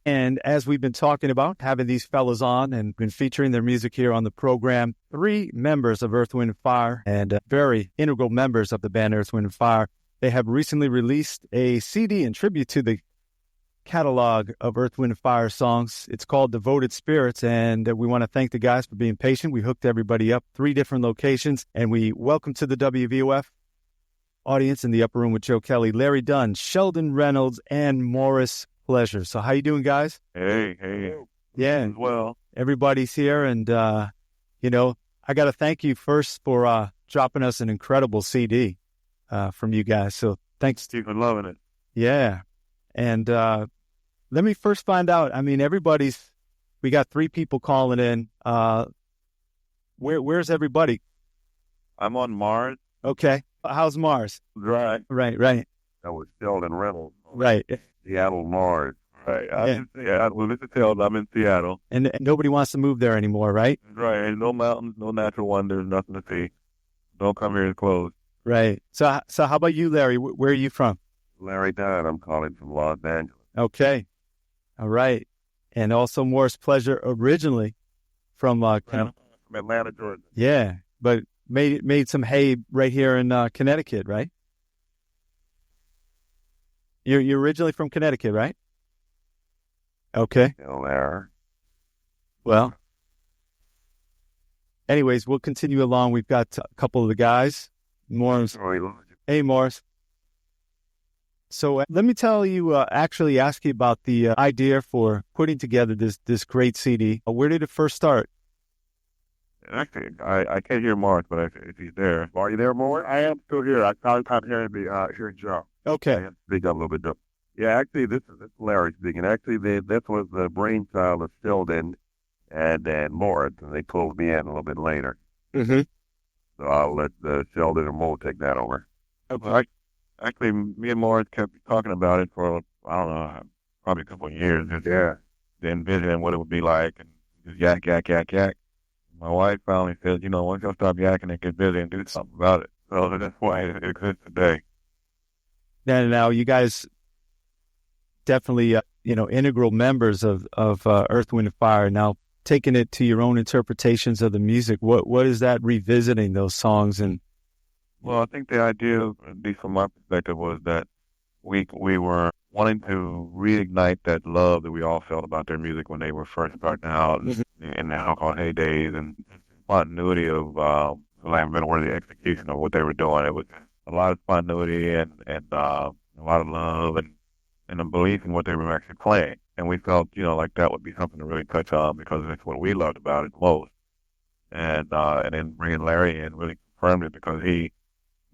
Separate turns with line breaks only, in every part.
And as we've been talking about, having these fellas on and been featuring their music here on the program, 3 members of Earth, Wind & Fire and very integral members of the band Earth, Wind & Fire, they have recently released a CD in tribute to the catalog of Earth, Wind & Fire songs. It's called Devoted Spirits, and we want to thank the guys for being patient. We hooked everybody up, 3 different locations, and we welcome to the WVOF audience in the upper room with Joe Kelley, Larry Dunn, Sheldon Reynolds, and Maurice Pleasure. So how you doing, guys?
Hey.
Yeah.
Well,
everybody's here, and, I got to thank you first for dropping us an incredible CD from you guys. So thanks.
You've been loving it.
Yeah. And let me first find out, we got 3 people calling in. Where's everybody?
I'm on Mars.
Okay. How's Mars?
Right.
Right.
That was Sheldon Reynolds.
Right.
Seattle, Mars. Right.
Yeah.
Well, this is Sheldon. I'm in Seattle.
And nobody wants to move there anymore, right?
Right. And no mountains, no natural wonders, nothing to see. Don't come here to close.
Right. So how about you, Larry? Where are you from?
Larry Dunn. I'm calling from Los Angeles.
Okay. All right. And also Maurice Pleasure, originally from
From Atlanta, Georgia.
Yeah, but made some hay right here in Connecticut, right? You're originally from Connecticut, right? Okay.
Still there.
Well, anyways, we'll continue along. We've got a couple of the guys. Maurice. Hey, Maurice. So let me actually ask you about the idea for putting together this great CD. Where did it first start?
Actually, I can't hear Mark, but if he's there. Are you there, Mark? I am still here. I'm hearing Joe.
Okay.
I have to speak up a little bit, though. Yeah, actually, this is Larry speaking. Actually, this was the brainchild of Sheldon and Morris, and they pulled me in a little bit later.
Mm-hmm.
So I'll let Sheldon and Mo take that over.
Okay.
Actually, me and Morris kept talking about it for, I don't know, probably a couple of years. Just envisioning what it would be like, and just yak. My wife finally said, why don't you stop yakking and get busy and do something about it? So that's why it exists today.
Now you guys definitely, integral members of Earth, Wind & Fire. Now, taking it to your own interpretations of the music, what is that revisiting those songs? And
well, I think the idea, at least from my perspective, was that we were wanting to reignite that love that we all felt about their music when they were first starting out in the alcohol heydays, and continuity of, for lack of a better word, the execution of what they were doing. It was a lot of continuity and a lot of love and a belief in what they were actually playing. And we felt, like that would be something to really touch on, because that's what we loved about it most. And then bringing Larry in really confirmed it, because he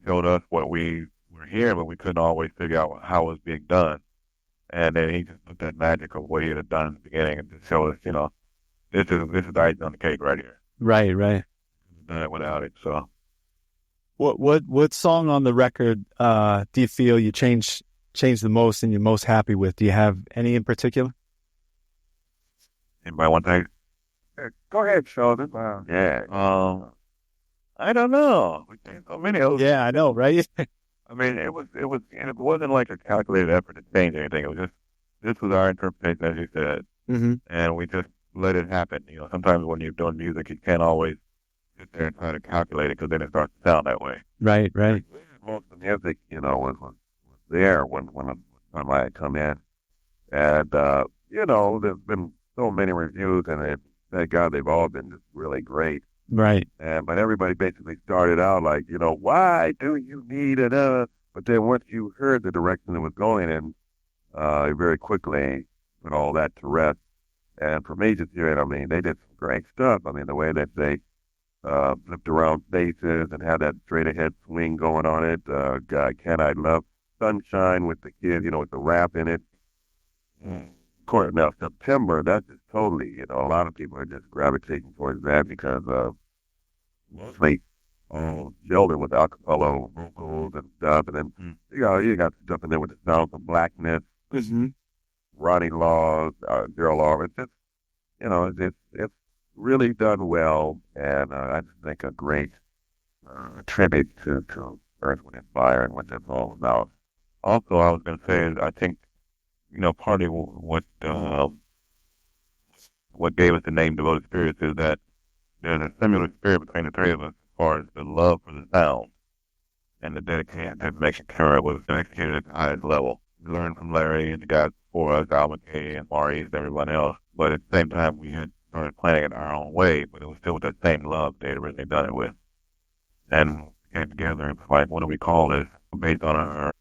showed us what we were hearing, but we couldn't always figure out how it was being done. And then he just put that magic of what he had done in the beginning and just showed us, this is the icing on the cake right here.
Right.
Done it without it. So,
what song on the record do you feel you changed the most and you're most happy with? Do you have any in particular?
Anybody want to take? Go ahead, Sheldon. Yeah. I don't know. We changed so many of them.
Yeah, I know, right?
I mean, it wasn't like a calculated effort to change anything. It was just, this was our interpretation, as you said, and we just let it happen. Sometimes when you're doing music, you can't always sit there and try to calculate it, because then it starts to sound that way.
Right.
Most of the music, was there when I come in, and there's been so many reviews, and thank God they've all been just really great.
Right.
But everybody basically started out like, why do you need another? But then once you heard the direction it was going in, very quickly put all that to rest. And from Ages here, they did some great stuff. The way that they flipped around faces and had that straight ahead swing going on it. God, Can I Love Sunshine with the kids, with the rap in it. Of course, now September, that's just totally, a lot of people are just gravitating towards that, because mostly Sheldon with acapella vocals and stuff, and then you got stuff in there with the Sounds of Blackness, Ronnie Law, Daryl Law. It's just, it's really done well, and I just think a great tribute to Earth, Wind & Fire and what that's all about. Also, I was going to say, I think partly what gave us the name Devoted Spirits is that there's a similar spirit between the three of us as far as the love for the sound and the dedication to making sure it was executed at the highest level. We learned from Larry and the guys before us, Al McKay and Maurice, everyone else, but at the same time we had started planning it our own way, but it was still with that same love they had originally done it with. And we came together and like, what do we call this? Based on our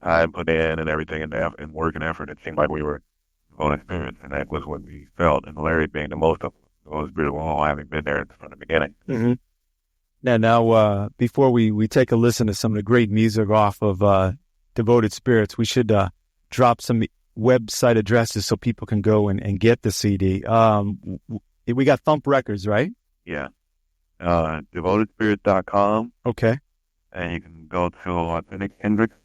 time put in and everything and work and effort, it seemed like we were devoted spirits, and that was what we felt. And Larry being the most of those spirits, all having been there from the beginning.
Mm-hmm. Now, before we take a listen to some of the great music off of Devoted Spirits, we should drop some website addresses so people can go and get the CD. We got Thump Records, right?
Yeah. DevotedSpirits.com.
Okay.
And you can go to Authentic Hendrix.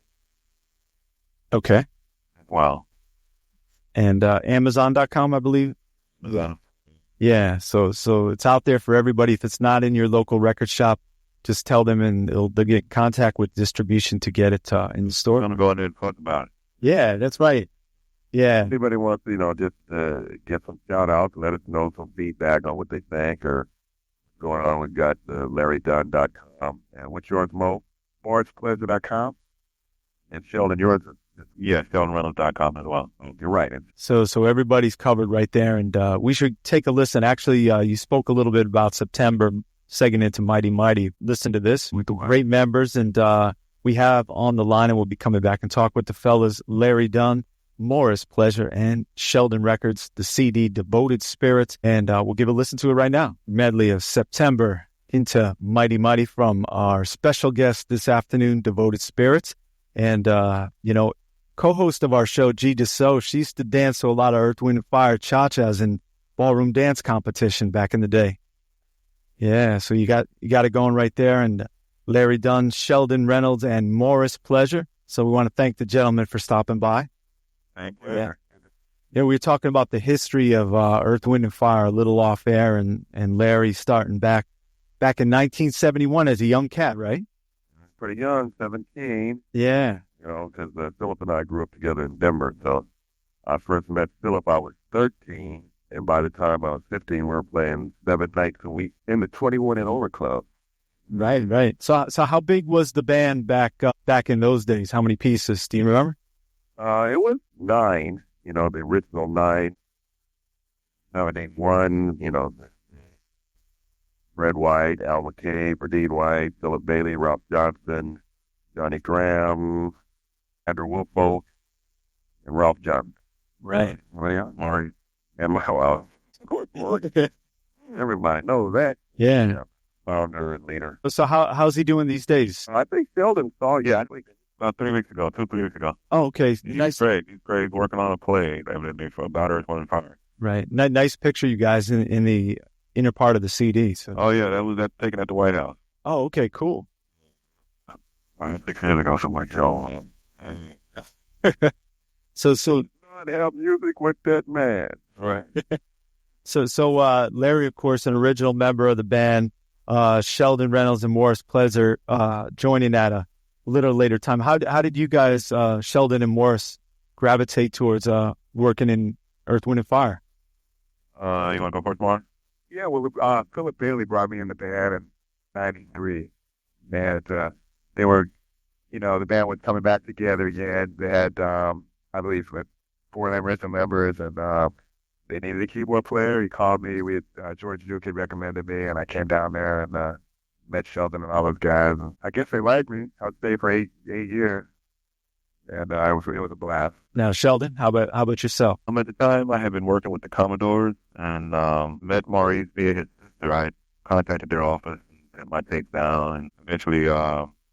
Okay.
Wow.
And Amazon.com, I believe. Yeah. So it's out there for everybody. If it's not in your local record shop, just tell them and they'll get in contact with distribution to get it in the store.
I'm going to go in there and talk about it.
Yeah, that's right. Yeah.
Anybody wants to, just get some shout outs, let us know some feedback on what they think or going on. We've got LarryDunn.com. And what's yours, Mo? MauricePleasure.com. And Sheldon, yours is SheldonReynolds.com as well. You're right.
So everybody's covered right there. And we should take a listen. Actually, you spoke a little bit about September, segueing into Mighty Mighty. Listen to this with the great members. And we have on the line, and we'll be coming back and talk with the fellas, Larry Dunn, Maurice Pleasure, and Sheldon Records, the CD Devoted Spirits. And we'll give a listen to it right now. Medley of September into Mighty Mighty from our special guest this afternoon, Devoted Spirits. And, co-host of our show, G. Deso, she used to dance to a lot of Earth, Wind, and Fire cha-chas and ballroom dance competition back in the day. Yeah, so you got it going right there. And Larry Dunn, Sheldon Reynolds, and Maurice Pleasure. So we want to thank the gentlemen for stopping by.
Thank you.
Yeah, we were talking about the history of Earth, Wind, and Fire a little off air, and Larry starting back in 1971 as a young cat, right?
Pretty young, 17.
Yeah.
Because Philip and I grew up together in Denver. So I first met Philip, I was 13. And by the time I was 15, we were playing 7 nights a week in the 21 and over club.
Right. So how big was the band back in those days? How many pieces? Do you remember?
It was 9, the original 9. Nowadays, 1, Fred White, Al McKay, Berdine White, Philip Bailey, Ralph Johnson, Johnny Graham, Andrew Wolfo, and Ralph Johnson.
Right.
Maurice. And everybody knows that.
Yeah.
Founder and leader.
So how's he doing these days?
I think Sheldon saw you about 3 weeks ago, 3 weeks ago.
Oh, okay.
Nice. He's great. Working on a play, evidently, for about Earth, Wind, and Fire.
Right. Nice picture, you guys, in the inner part of the CD. So.
Oh, yeah. That was taken at the White House.
Oh, okay. Cool.
6 years ago, something like that.
So
God have music with that man. Right.
So Larry, of course, an original member of the band, Sheldon Reynolds and Maurice Pleasure joining at a little later time. How did you guys, Sheldon and Maurice, gravitate towards working in Earth, Wind, and Fire?
You want to go first, Mark? Yeah, well, Philip Bailey brought me in the band in 93. And they were, the band was coming back together again. They had, I believe, 4 original members, and they needed a keyboard player. He called me. George Duke had recommended me, and I came down there and met Sheldon and all those guys. And I guess they liked me. I stayed for eight years, and it was a blast.
Now, Sheldon, how about yourself?
At the time, I had been working with the Commodores and met Maurice via his sister. I contacted their office and my tapes down, and eventually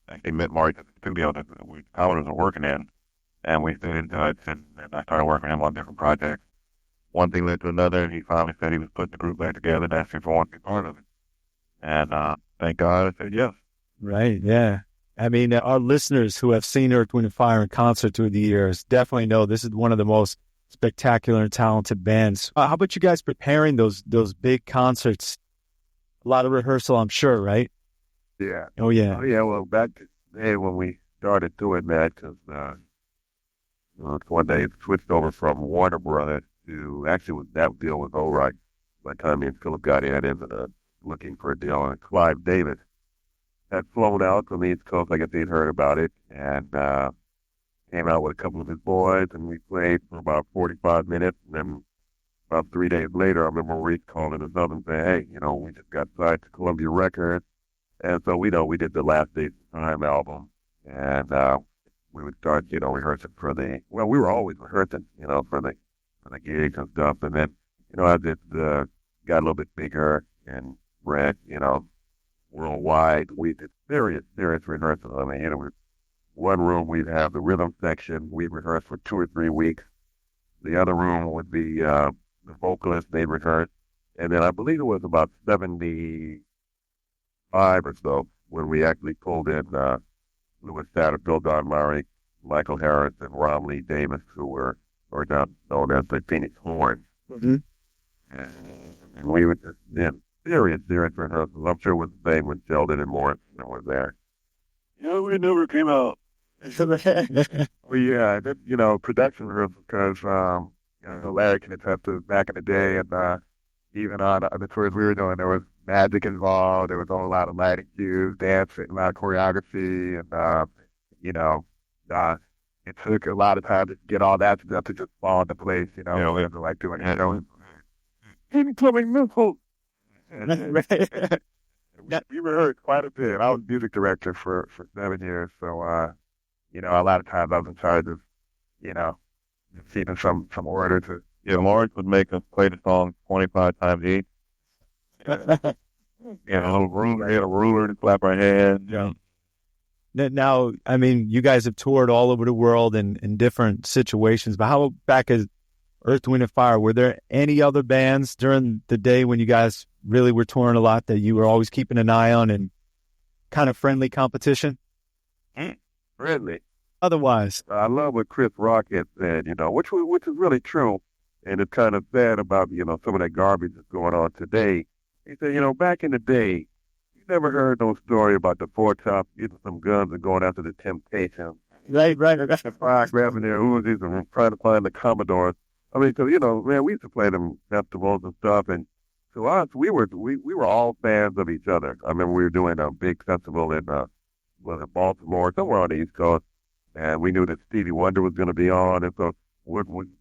actually met Maurice at the studio that the Commodores were working in. And we stayed in touch, and I started working with him on different projects. One thing led to another, and he finally said he was putting the group back together and asked me if I wanted to be part of it. And thank God I said yes.
Right, yeah. I mean, our listeners who have seen Earth, Wind, and Fire in concert through the years definitely know this is one of the most spectacular and talented bands. How about you guys preparing those big concerts? A lot of rehearsal, I'm sure, right?
Yeah.
Oh, yeah.
Well, back today when we started doing that, because one day switched over from Warner Brothers to, actually, that deal was all right. By the time me and Philip got in, ended up looking for a deal, and Clive Davis had flown out from the East Coast. I guess they'd heard about it, and came out with a couple of his boys, and we played for about 45 minutes. And then about 3 days later, I remember Maurice calling us up and saying, "Hey, we just got signed to Columbia Records." And so we did the Last Days of Time album, and we would start, rehearsing for we were always rehearsing, for the gigs and stuff. And then, as it got a little bit bigger and spread, worldwide, we did serious rehearsals. I mean, one room we'd have the rhythm section. We'd rehearse for 2 or 3 weeks. The other room would be the vocalist. They'd rehearse. And then I believe it was about 75 or so when we actually pulled in Louis Satterfield, Don Murray, Michael Harris, and Romley Davis, who were now known as the Phoenix Horns.
Mm-hmm.
And we would just serious rehearsals. I'm sure it was the same when Sheldon and Maurice was there. We never came out. Well, yeah, production rehearsals, because Larry can attest to back in the day, and even on the tours we were doing, there was magic involved. There was a whole lot of lighting cues, dancing, a lot of choreography, and it took a lot of time to get all that stuff to just fall into place. We had to like doing it. Incoming missile. We rehearsed quite a bit. I was music director for 7 years, so a lot of times I was in charge of, receiving some order to. Yeah, Maurice would make us play the song 25 times each. A little ruler, he had a ruler to clap our hands. Yeah.
Now, I mean, you guys have toured all over the world in different situations, but how back as Earth, Wind, and Fire, were there any other bands during the day when you guys really were touring a lot that you were always keeping an eye on and kind of friendly competition?
Friendly.
Otherwise.
I love what Chris Rock had said, which is really true. And it's kind of sad about, some of that garbage that's going on today. He said, back in the day, you never heard no story about the Four Tops getting some guns and going after the Temptations.
Right.
Grabbing their Uzis and trying to find the Commodores. I mean, so, we used to play them festivals and stuff. And to us, we were all fans of each other. I remember we were doing a big festival in Baltimore, somewhere on the East Coast. And we knew that Stevie Wonder was going to be on. And so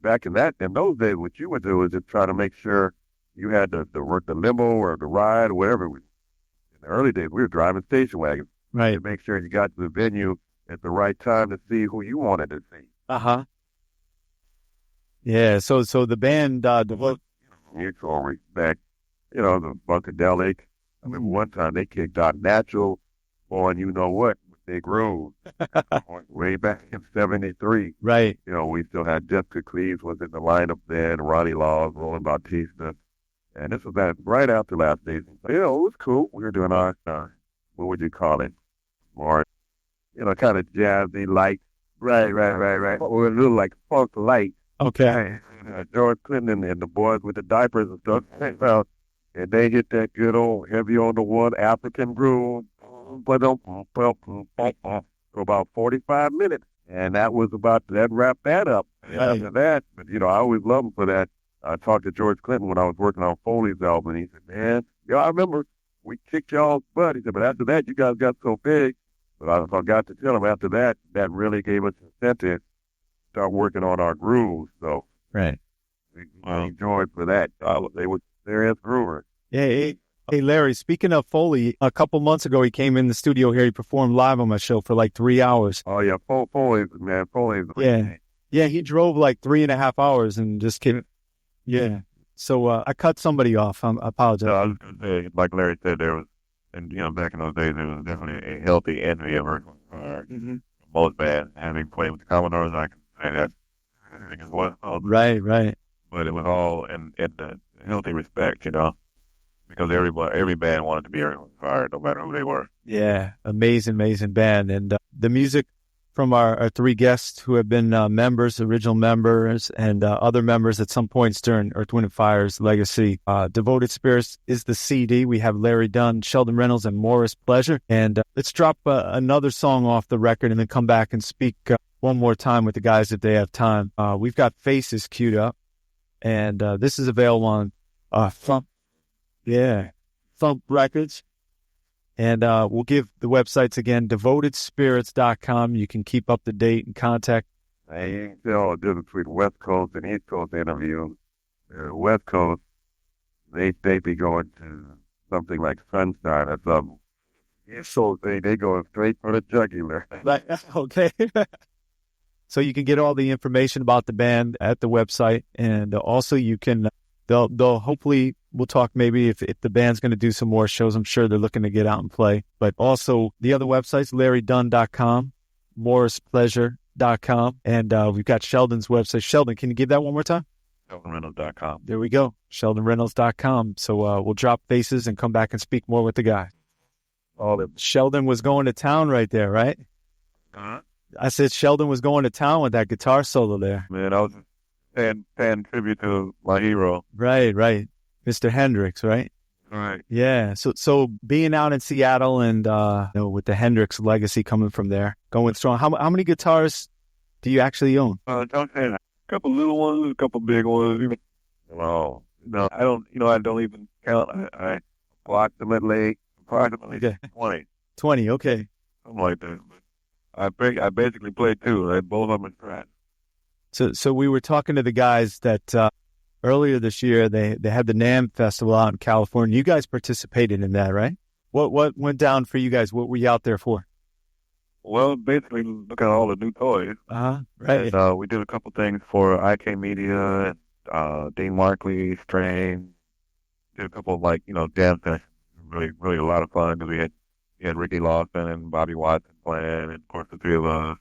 back in those days, what you would do is just try to make sure you had the limo or the ride or whatever. In the early days, we were driving station wagons.
Right.
To make sure you got to the venue at the right time to see who you wanted to see.
Uh-huh. Yeah, so the band developed
mutual respect, the Funkadelic. I remember one time they kicked out Natural on You Know What, they grew way back in 73.
Right.
We still had Jessica Cleaves was in the lineup then, Ronnie Laws, Roland Bautista. And this was right after Last Days. It was cool. We were doing our, what would you call it? More, kind of jazzy, light. Right. We were a little like funk light.
Okay.
George Clinton and the boys with the diapers and stuff. And they hit that good old heavy on the one African groove. For about 45 minutes. And that wrapped that up. And after that, but I always loved him for that. I talked to George Clinton when I was working on Foley's album, and he said, "Man, I remember we kicked y'all's butt." He said, "But after that, you guys got so big." But I got to tell him after that really gave us incentive to start working on our grooves. So
right.
We enjoyed for that. They were serious groovers.
Yeah. Hey, Larry, speaking of Foley, a couple months ago, he came in the studio here. He performed live on my show for like 3 hours.
Oh, yeah. Foley's.
Yeah, he drove like 3.5 hours and just came. Yeah. So I cut somebody off. I apologize.
No, I was going to say, like Larry said, there was, and back in those days, there was definitely a healthy envy of both bands. Having played with the Commodores, I can say that I think as well.
Right.
But it was all in the healthy respect, because every band wanted to be Fire, no matter who they were.
Yeah, amazing band. And the music from our three guests who have been original members, and other members at some points during Earth, Wind, and Fire's legacy. Devoted Spirits is the CD. We have Larry Dunn, Sheldon Reynolds, and Maurice Pleasure. And let's drop another song off the record and then come back and speak one more time with the guys if they have time. We've got Faces queued up, and this is available on Thump Records. And we'll give the websites again, devotedspirits.com. You can keep up to date and contact.
Hey, you can tell the difference between West Coast and East Coast interviews. West Coast, they be going to something like Sunshine or something. So they go straight for the jugular.
Right. Okay. So you can get all the information about the band at the website, and also you can. They'll hopefully, we'll talk maybe if the band's going to do some more shows. I'm sure they're looking to get out and play. But also the other websites, LarryDunn.com, MauricePleasure.com, and we've got Sheldon's website. Sheldon, can you give that one more time?
SheldonReynolds.com.
There we go, SheldonReynolds.com. So we'll drop Faces and come back and speak more with the guy. Sheldon was going to town right there, right?
Uh-huh.
I said Sheldon was going to town with that guitar solo there.
Man, I was paying tribute to my hero.
Right. Mr. Hendrix, right?
Right.
Yeah. So being out in Seattle and with the Hendrix legacy coming from there, going strong. How many guitars do you actually own?
Don't say that. A couple little ones, a couple big ones. No, I don't. I don't even count. I approximately 20.
20. Okay.
Something like that. But I basically play two. Right? Both of them in track.
So we were talking to the guys that earlier this year they had the NAMM festival out in California. You guys participated in that, right? What went down for you guys? What were you out there for?
Well, basically looking at all the new toys.
Right.
And, we did a couple things for IK Media, Dean Markley, Strain. Did a couple of jam sessions. Really a lot of fun because we had Ricky Lawson and Bobby Watson playing, and of course the three of us.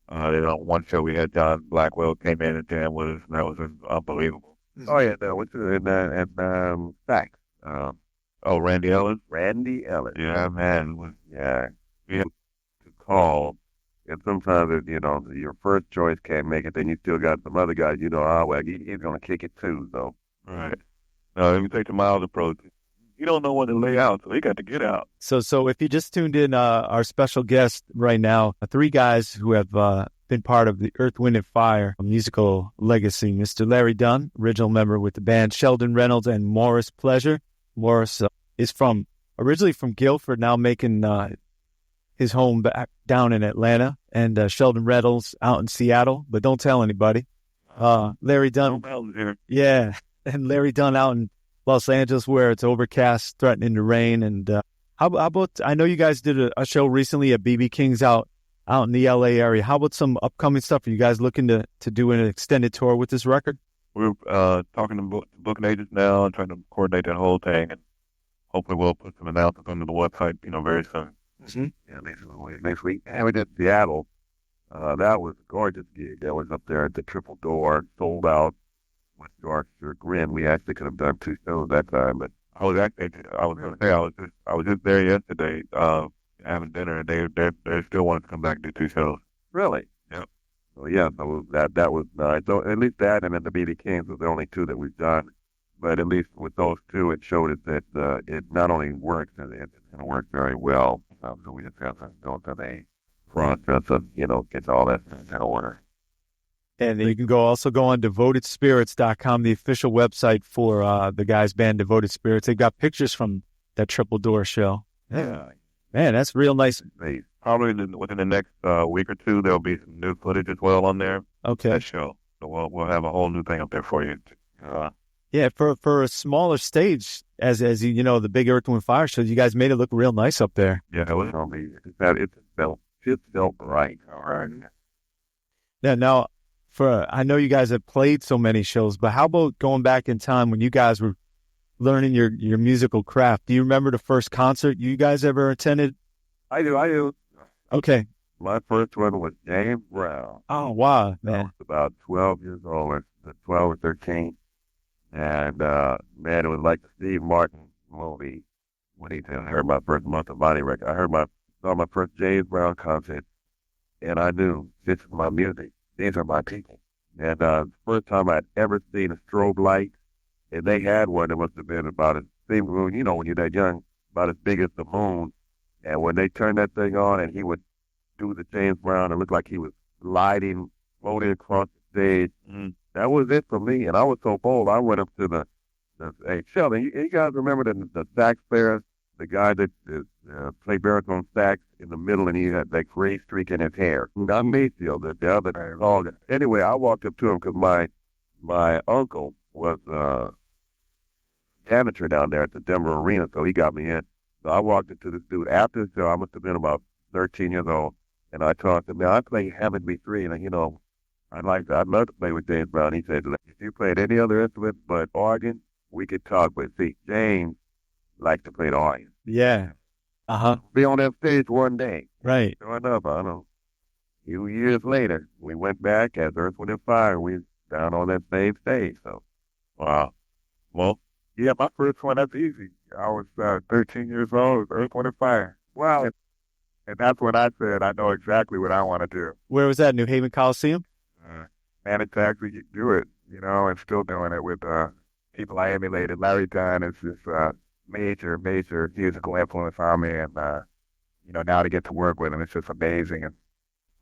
One show we had John Blackwell came in and jammed with us, and that was unbelievable. Oh yeah, and sax. Randy Ellis. Randy Ellis. Yeah, man. We had to call, and sometimes your first choice can't make it, then you still got some other guys. He's gonna kick it too. So right. No, let me take the mild approach. You don't know when to lay out, so he got to get out.
So if you just tuned in, our special guest right now, three guys who have been part of the Earth, Wind, and Fire musical legacy. Mr. Larry Dunn, original member with the band, Sheldon Reynolds, and Maurice Pleasure. Maurice is originally from Guilford, now making his home back down in Atlanta, and Sheldon Reynolds out in Seattle, but don't tell anybody. Larry Dunn, yeah, and Larry Dunn out in Los Angeles, where it's overcast, threatening to rain. And how about, I know you guys did a show recently at BB King's out in the LA area. How about some upcoming stuff? Are you guys looking to do an extended tour with this record?
We're talking to booking agents now and trying to coordinate that whole thing, and hopefully we'll put some announcements onto the website, very soon.
Mm-hmm.
Yeah, next week. And we did Seattle. That was a gorgeous gig. That was up there at the Triple Door, sold out. With George Grin, we actually could have done two shows that time, but I was just there yesterday, having dinner, and they still wanted to come back and do two shows. Really? Yeah. So that was nice. So at least that, and then the BB Kings was the only two that we've done. But at least with those two, it showed us that it not only works, and it's going to work very well. So we just have to go to the process of get all that in order.
And you can also go on devotedspirits.com, the official website for the guys' band Devoted Spirits. They've got pictures from that Triple Door show.
Yeah.
Man, that's real nice.
Probably within the next week or two, there'll be some new footage as well on there.
Okay.
That show. So we'll have a whole new thing up there for you.
Yeah, for a smaller stage, as the big Earth, Wind, Fire shows, you guys made it look real nice up there.
Yeah, it was going to be. It felt right. All right.
Now, I know you guys have played so many shows, but how about going back in time when you guys were learning your musical craft? Do you remember the first concert you guys ever attended?
I do.
Okay.
My first one was James Brown.
Oh, wow, man.
I was about 12 years old, or 12 or 13. And, man, it was like the Steve Martin movie when I heard my first Month of Body record. I saw my first James Brown concert, and I knew this is my music. These are my people. And the first time I'd ever seen a strobe light, and they had one that must have been about as big, when you're that young, about as big as the moon. And when they turned that thing on and he would do the James Brown, it looked like he was lighting, floating across the stage. That was it for me. And I was so bold. I went up to hey, Sheldon, you guys remember the sax player, the guy that played baritone sax in the middle, and he had that gray streak in his hair? Not Mayfield, the other guy. Anyway, I walked up to him because my uncle was janitor down there at the Denver Arena, so he got me in. So I walked into this dude after the show. I must have been about 13 years old, and I talked to him. Now I play Hammond B3, and I'd love to play with James Brown. He said, if you played any other instrument but organ, we could talk. But see, James liked to play the organ.
Yeah.
Be on that stage one day.
Right.
Sure enough, I don't know. A few years later, we went back as Earth, Wind & Fire. We was down on that same stage. So, wow. Well, yeah, my first one, that's easy. I was 13 years old, Earth, Wind & Fire. Wow. And that's when I said, I know exactly what I want to do.
Where was that, New Haven Coliseum?
And it's actually do it, and still doing it with people I emulated. Larry Dunn is this major musical influence on me. And, now to get to work with him, it's just amazing. And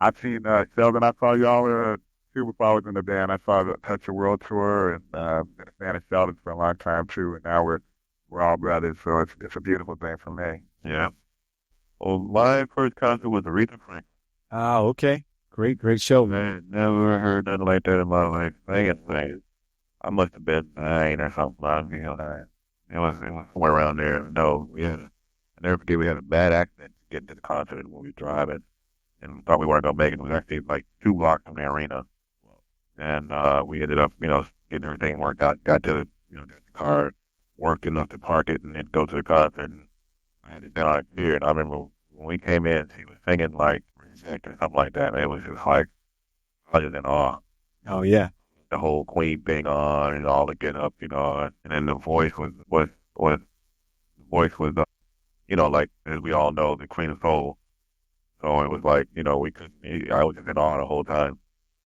I've seen Sheldon, I saw y'all too before I was in the band. I saw the Touch the World tour, and been a fan of Sheldon for a long time too. And now we're all brothers, so it's a beautiful thing for me. Yeah. Well, my first concert was Aretha Franklin.
Ah, okay. Great show.
Man, never heard nothing like that in my life. I must have been 9 or something. It was somewhere around there. No, I never forget we had a bad accident getting to the concert when we were driving, and thought we weren't gonna make it. We were actually like 2 blocks from the arena, and we ended up, getting everything worked out. Got to the car, worked enough to park it, and then go to the concert. And I had it down here, and I remember when we came in, she was singing like or something like that. And it was just like, I was in awe.
Oh yeah,
the whole Queen thing on and all the get up, and then the voice was like, as we all know, the Queen of Soul. So it was like, I was just in awe the whole time.